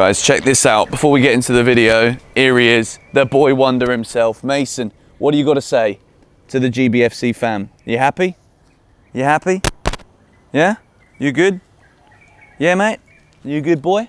Guys, check this out. Before we get into the video, here he is, the boy wonder himself. Mason, what do you got to say to the GBFC fam? You happy? You happy? Yeah? You good? Yeah, mate? You good boy?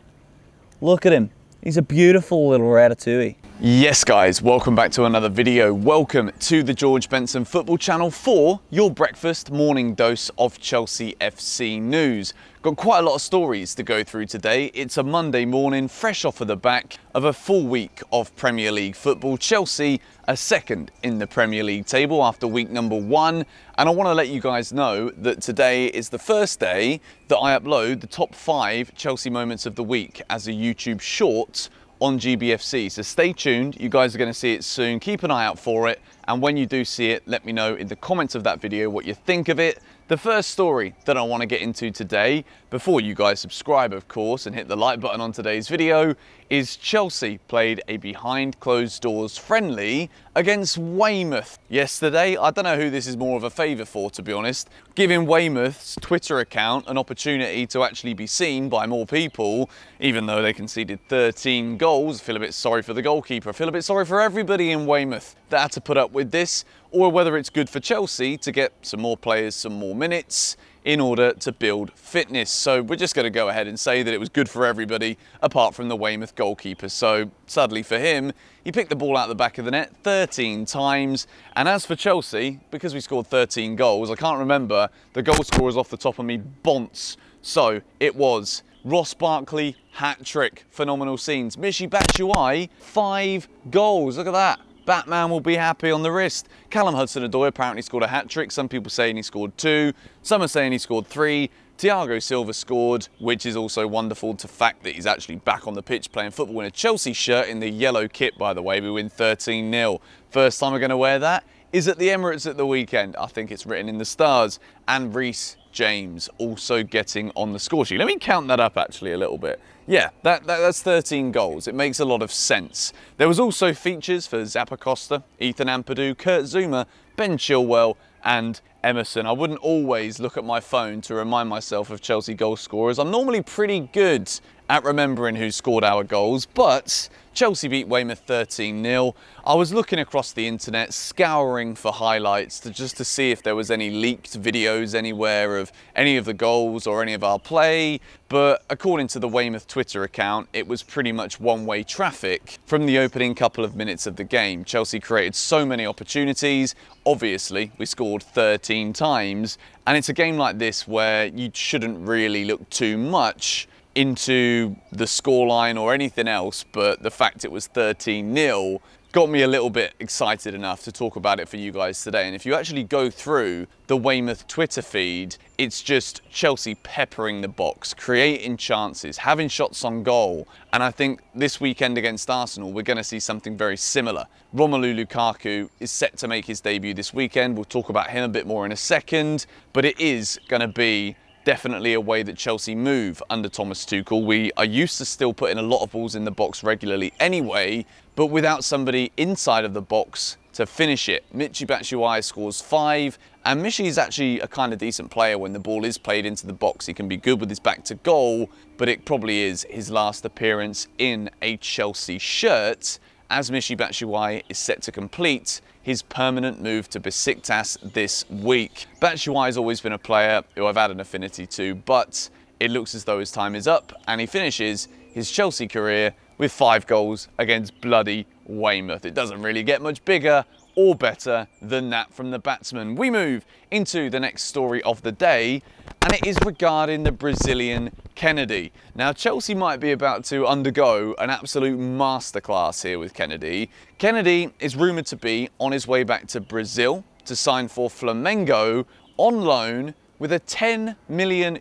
Look at him. He's a beautiful little ratatouille. Yes guys, welcome back to another video. Welcome to the George Benson Football Channel for your breakfast morning dose of Chelsea FC news. Got quite a lot of stories to go through today. It's a Monday morning, fresh off of the back of a full week of Premier League football. Chelsea are second in the Premier League table after week number 1. And I want to let you guys know that today is the first day that I upload the top 5 Chelsea moments of the week as a YouTube short on GBFC. So stay tuned, you guys are going to see it soon. Keep an eye out for it, and when you do see it, let me know in the comments of that video what you think of it. The first story that I want to get into today, before you guys subscribe of course and hit the like button on today's video, is Chelsea played a behind closed doors friendly against Weymouth yesterday. I don't know who this is more of a favour for, to be honest. Giving Weymouth's Twitter account an opportunity to actually be seen by more people, even though they conceded 13 goals. I feel a bit sorry for the goalkeeper. I feel a bit sorry for everybody in Weymouth that had to put up with this, or whether it's good for Chelsea to get some more players some more minutes in order to build fitness. So we're just going to go ahead and say that it was good for everybody apart from the Weymouth goalkeeper. So sadly for him, he picked the ball out the back of the net 13 times. And as for Chelsea, because we scored 13 goals, I can't remember the goal scorers off the top of me, bonce. So it was Ross Barkley, hat-trick, phenomenal scenes. Michy Batshuayi, 5 goals, look at that. Batman will be happy on the wrist. Callum Hudson-Odoi apparently scored a hat-trick. Some people saying he scored 2. Some are saying he scored 3. Thiago Silva scored, which is also wonderful to fact that he's actually back on the pitch playing football in a Chelsea shirt in the yellow kit, by the way. We win 13-0. First time we're going to wear that is at the Emirates at the weekend. I think it's written in the stars. And Reece James also getting on the score sheet. Let me count that up actually a little bit. Yeah, that's 13 goals. It makes a lot of sense. There was also features for Zappa Costa, Ethan Ampadu, Kurt Zouma, Ben Chilwell and Emerson. I wouldn't always look at my phone to remind myself of Chelsea goal scorers. I'm normally pretty good at remembering who scored our goals, but Chelsea beat Weymouth 13-0. I was looking across the internet, scouring for highlights just to see if there was any leaked videos anywhere of any of the goals or any of our play, but according to the Weymouth Twitter account, it was pretty much one-way traffic from the opening couple of minutes of the game. Chelsea created so many opportunities. Obviously, we scored 13 times, and it's a game like this where you shouldn't really look too much into the scoreline or anything else, but the fact it was 13-0 got me a little bit excited enough to talk about it for you guys today. And if you actually go through the Weymouth Twitter feed, it's just Chelsea peppering the box, creating chances, having shots on goal. And I think this weekend against Arsenal, we're going to see something very similar. Romelu Lukaku is set to make his debut this weekend. We'll talk about him a bit more in a second, but it is going to be definitely a way that Chelsea move under Thomas Tuchel. We are used to still putting a lot of balls in the box regularly anyway, but without somebody inside of the box to finish it. Michy Batshuayi scores 5, and Michy is actually a kind of decent player when the ball is played into the box. He can be good with his back to goal, but it probably is his last appearance in a Chelsea shirt, as Michy Batshuayi is set to complete his permanent move to Besiktas this week. Batshuayi has always been a player who I've had an affinity to, but it looks as though his time is up, and he finishes his Chelsea career with 5 goals against bloody Weymouth. It doesn't really get much bigger or better than that from the batsman. We move into the next story of the day, and it is regarding the Brazilian Kennedy. Now, Chelsea might be about to undergo an absolute masterclass here with Kennedy. Kennedy is rumoured to be on his way back to Brazil to sign for Flamengo on loan with a €10 million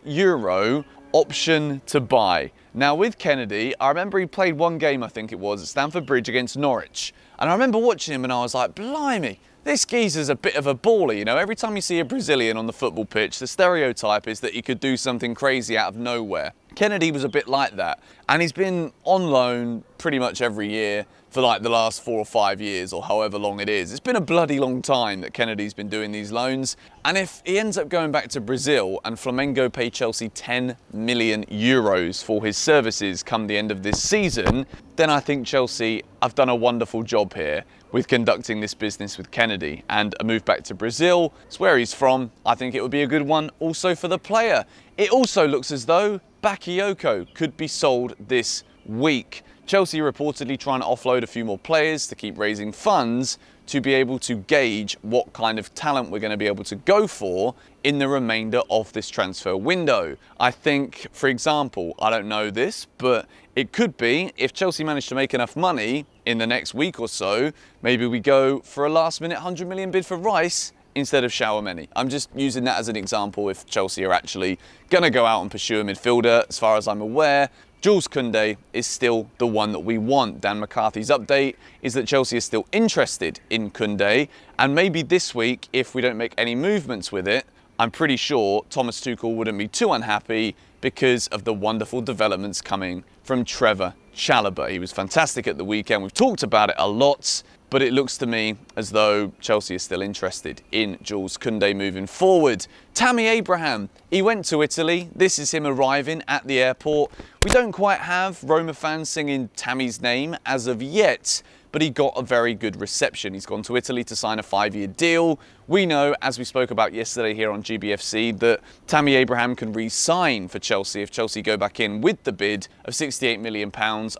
option to buy. Now with Kennedy, I remember he played one game, I think it was, at Stamford Bridge against Norwich. And I remember watching him and I was like, blimey, this geezer's a bit of a baller, you know. Every time you see a Brazilian on the football pitch, the stereotype is that he could do something crazy out of nowhere. Kennedy was a bit like that, and he's been on loan pretty much every year for like the last 4 or 5 years, or however long it is. It's been a bloody long time that Kennedy's been doing these loans, and if he ends up going back to Brazil and Flamengo pay Chelsea 10 million euros for his services come the end of this season, then I think Chelsea have done a wonderful job here with conducting this business with Kennedy, and a move back to Brazil, it's where he's from. I think it would be a good one also for the player. It also looks as though Bakayoko could be sold this week. Chelsea reportedly trying to offload a few more players to keep raising funds to be able to gauge what kind of talent we're going to be able to go for in the remainder of this transfer window. I think, for example, I don't know this, but it could be if Chelsea manage to make enough money in the next week or so, maybe we go for a last-minute 100 million bid for Rice instead of Tchouaméni. I'm just using that as an example if Chelsea are actually going to go out and pursue a midfielder. As far as I'm aware, Jules Koundé is still the one that we want. Dan McCarthy's update is that Chelsea is still interested in Koundé, and maybe this week, if we don't make any movements with it, I'm pretty sure Thomas Tuchel wouldn't be too unhappy because of the wonderful developments coming from Trevor Chalobah. He was fantastic at the weekend. We've talked about it a lot, but it looks to me as though Chelsea is still interested in Jules Koundé moving forward. Tammy Abraham, he went to Italy. This is him arriving at the airport. We don't quite have Roma fans singing Tammy's name as of yet, but he got a very good reception. He's gone to Italy to sign a 5-year deal. We know, as we spoke about yesterday here on GBFC, that Tammy Abraham can re-sign for Chelsea if Chelsea go back in with the bid of £68 million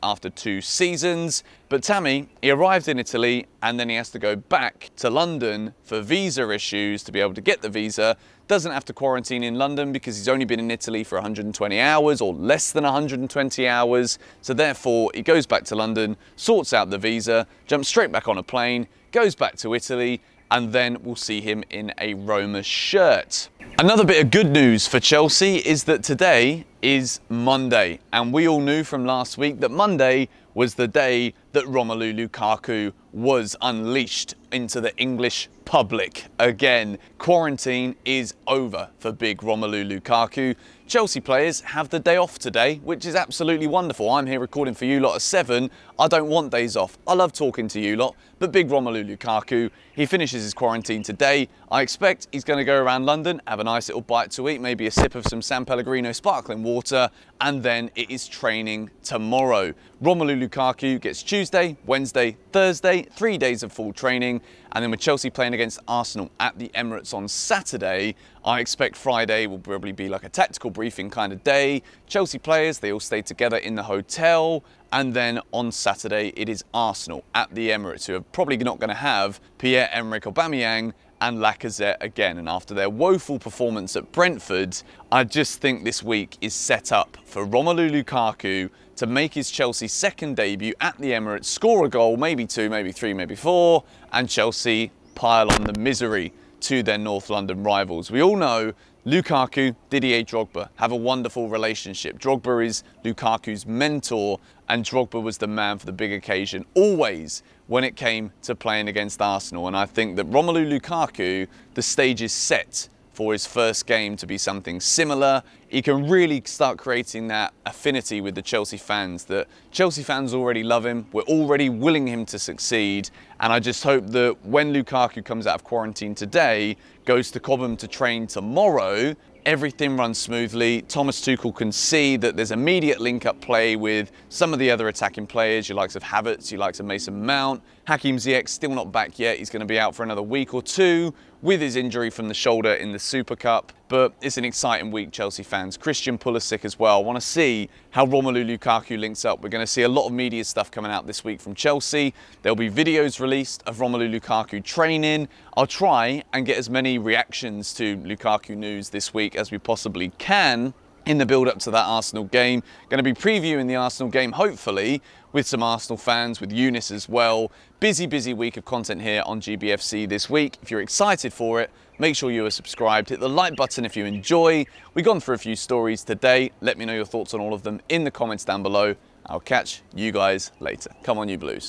after 2 seasons. But Tammy, he arrived in Italy and then he has to go back to London for visa issues to be able to get the visa. Doesn't have to quarantine in London because he's only been in Italy for 120 hours or less than 120 hours. So therefore, he goes back to London, sorts out the visa, jumps straight back on a plane, goes back to Italy, and then we'll see him in a Roma shirt. Another bit of good news for Chelsea is that today is Monday, and we all knew from last week that Monday was the day that Romelu Lukaku was unleashed into the English public again. Quarantine is over for big Romelu Lukaku. Chelsea players have the day off today, which is absolutely wonderful. I'm here recording for you lot at 7. I don't want days off. I love talking to you lot, but big Romelu Lukaku, he finishes his quarantine today. I expect he's going to go around London, have a nice little bite to eat, maybe a sip of some San Pellegrino sparkling water, and then it is training tomorrow. Romelu Lukaku gets Tuesday, Wednesday, Thursday, 3 days of full training, and then with Chelsea playing against Arsenal at the Emirates on Saturday, I expect Friday will probably be like a tactical briefing kind of day. Chelsea players, they all stay together in the hotel, and then on Saturday it is Arsenal at the Emirates, who are probably not going to have Pierre-Emerick Aubameyang and Lacazette again. And after their woeful performance at Brentford, I just think this week is set up for Romelu Lukaku to make his Chelsea second debut at the Emirates, score a goal, maybe 2, maybe 3, maybe 4, and Chelsea pile on the misery to their North London rivals. We all know Lukaku, Didier Drogba have a wonderful relationship. Drogba is Lukaku's mentor, and Drogba was the man for the big occasion always when it came to playing against Arsenal. And I think that Romelu Lukaku, the stage is set for his first game to be something similar. He can really start creating that affinity with the Chelsea fans, that Chelsea fans already love him. We're already willing him to succeed. And I just hope that when Lukaku comes out of quarantine today, goes to Cobham to train tomorrow, everything runs smoothly. Thomas Tuchel can see that there's immediate link-up play with some of the other attacking players, your likes of Havertz, your likes of Mason Mount. Hakim Ziyech still not back yet. He's going to be out for another week or 2 with his injury from the shoulder in the Super Cup. But it's an exciting week, Chelsea fans. Christian Pulisic as well. I want to see how Romelu Lukaku links up. We're going to see a lot of media stuff coming out this week from Chelsea. There'll be videos released of Romelu Lukaku training. I'll try and get as many reactions to Lukaku news this week as we possibly can in the build-up to that Arsenal game. Going to be previewing the Arsenal game, hopefully, with some Arsenal fans, with Eunice as well. Busy week of content here on GBFC this week. If you're excited for it, make sure you are subscribed. Hit the like button if you enjoy. We've gone through a few stories today. Let me know your thoughts on all of them in the comments down below. I'll catch you guys later. Come on, you Blues.